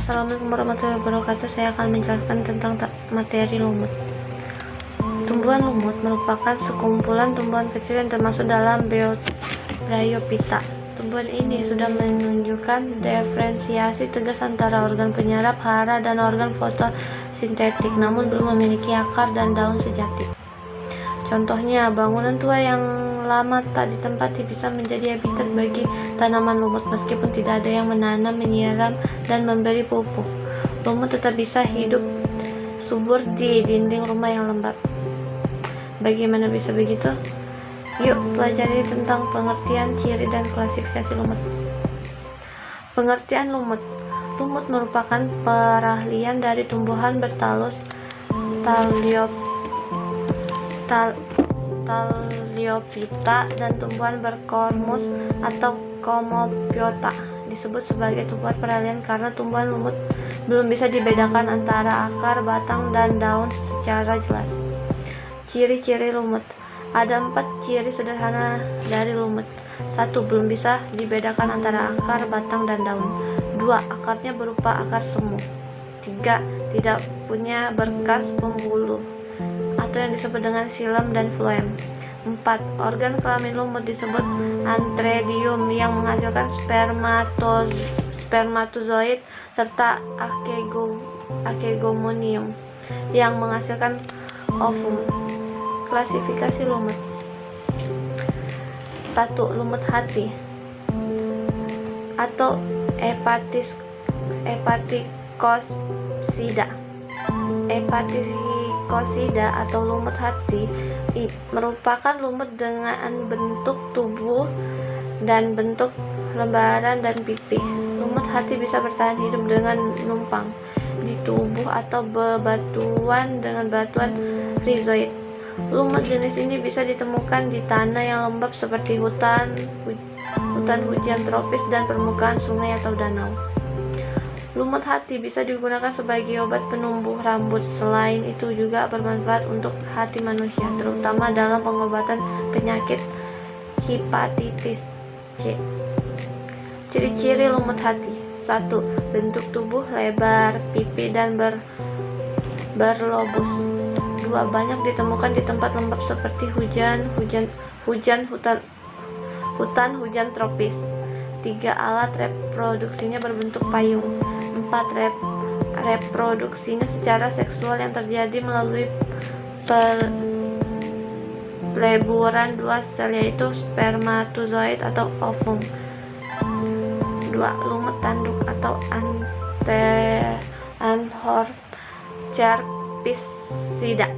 Assalamualaikum warahmatullahi wabarakatuh. Saya akan menjelaskan tentang materi lumut. Tumbuhan lumut merupakan sekumpulan tumbuhan kecil yang termasuk dalam Bryophyta. Tumbuhan ini sudah menunjukkan diferensiasi tegas antara organ penyerap hara dan organ fotosintetik, namun belum memiliki akar dan daun sejati. Contohnya, bangunan tua yang lama tak ditempati bisa menjadi habitat bagi tanaman lumut meskipun tidak ada yang menanam, menyiram, dan memberi pupuk. Lumut tetap bisa hidup subur di dinding rumah yang lembab. Bagaimana bisa begitu? Yuk pelajari tentang pengertian, ciri, dan klasifikasi lumut. Pengertian lumut. Lumut merupakan perahlian dari tumbuhan bertalus Taliophyta dan tumbuhan berkormus atau Comophyota. Disebut sebagai tumbuhan peralihan karena tumbuhan lumut belum bisa dibedakan antara akar, batang, dan daun secara jelas. Ciri-ciri lumut. Ada 4 ciri sederhana dari lumut. 1. Belum bisa dibedakan antara akar, batang, dan daun. 2. Akarnya berupa akar semu. 3. Tidak punya berkas pembuluh atau yang disebut dengan xilem dan floem. 4. Organ kelamin lumut disebut antheridium yang menghasilkan spermatozoid serta akegomonium yang menghasilkan ovum. Klasifikasi lumut. 1. Lumut hati atau Hepaticosida. Hepaticosida atau lumut hati merupakan lumut dengan bentuk tubuh dan bentuk lembaran dan pipih. Lumut hati bisa bertahan hidup dengan numpang di tubuh atau bebatuan dengan batuan rhizoid. Lumut jenis ini bisa ditemukan di tanah yang lembab seperti hutan hujan tropis dan permukaan sungai atau danau. Lumut hati bisa digunakan sebagai obat penumbuh rambut. Selain itu juga bermanfaat untuk hati manusia, terutama dalam pengobatan penyakit hepatitis C. Ciri-ciri lumut hati. 1. Bentuk tubuh lebar, pipi, dan berlobus. 2. Banyak ditemukan di tempat lembab seperti hutan hujan tropis. 3. Alat reproduksinya berbentuk payung. 4. Reproduksinya secara seksual yang terjadi melalui peleburan 2 sel yaitu spermatozoid atau ovum. 2. Lumut tanduk atau Anthorcerpisida.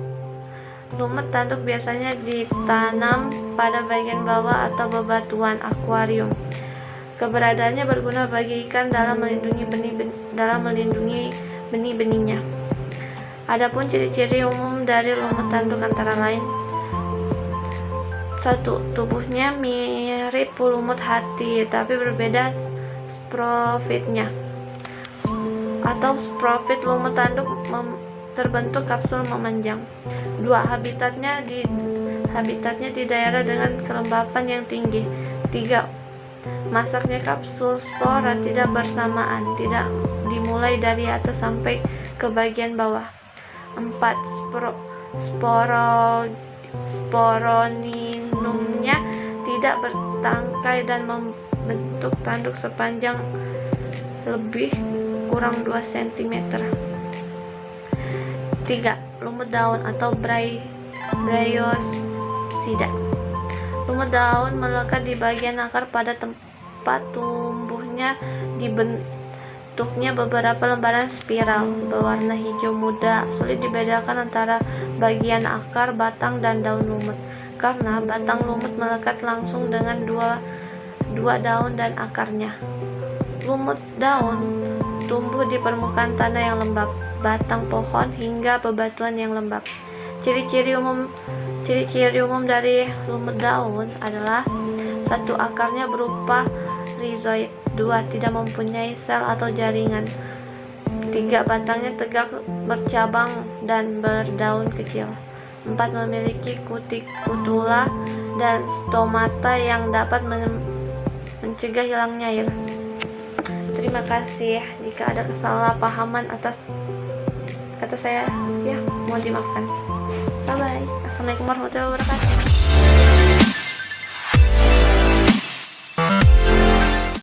Lumut tanduk biasanya ditanam pada bagian bawah atau bebatuan akuarium. Keberadaannya berguna bagi ikan dalam melindungi benih-benihnya. Adapun ciri-ciri umum dari lumut tanduk antara lain: 1. Tubuhnya mirip lumut hati tapi berbeda sporofitnya atau sporofit lumut tanduk terbentuk kapsul memanjang. 2. Habitatnya di daerah dengan kelembapan yang tinggi. 3. Masaknya kapsul spora tidak bersamaan, tidak dimulai dari atas sampai ke bagian bawah. 4. Sporoninumnya tidak bertangkai dan membentuk tanduk sepanjang lebih kurang 2 cm. 3. Lumut daun atau Bryopsida. Lumut daun melekat di bagian akar pada tempat tumbuhnya, dibentuknya beberapa lembaran spiral berwarna hijau muda. Sulit dibedakan antara bagian akar, batang, dan daun lumut karena batang lumut melekat langsung dengan dua daun dan akarnya. Lumut daun tumbuh di permukaan tanah yang lembab, batang pohon, hingga bebatuan yang lembab. Ciri-ciri umum dari lumut daun adalah: 1. Akarnya berupa rhizoid. 2. Tidak mempunyai sel atau jaringan. 3. Batangnya tegak, bercabang, dan berdaun kecil. 4. Memiliki kutikula dan stomata yang dapat mencegah hilangnya air. Terima kasih jika ada kesalahpahaman atas kata saya, ya mohon dimaafkan. Bye bye. Assalamualaikum warahmatullahi wabarakatuh.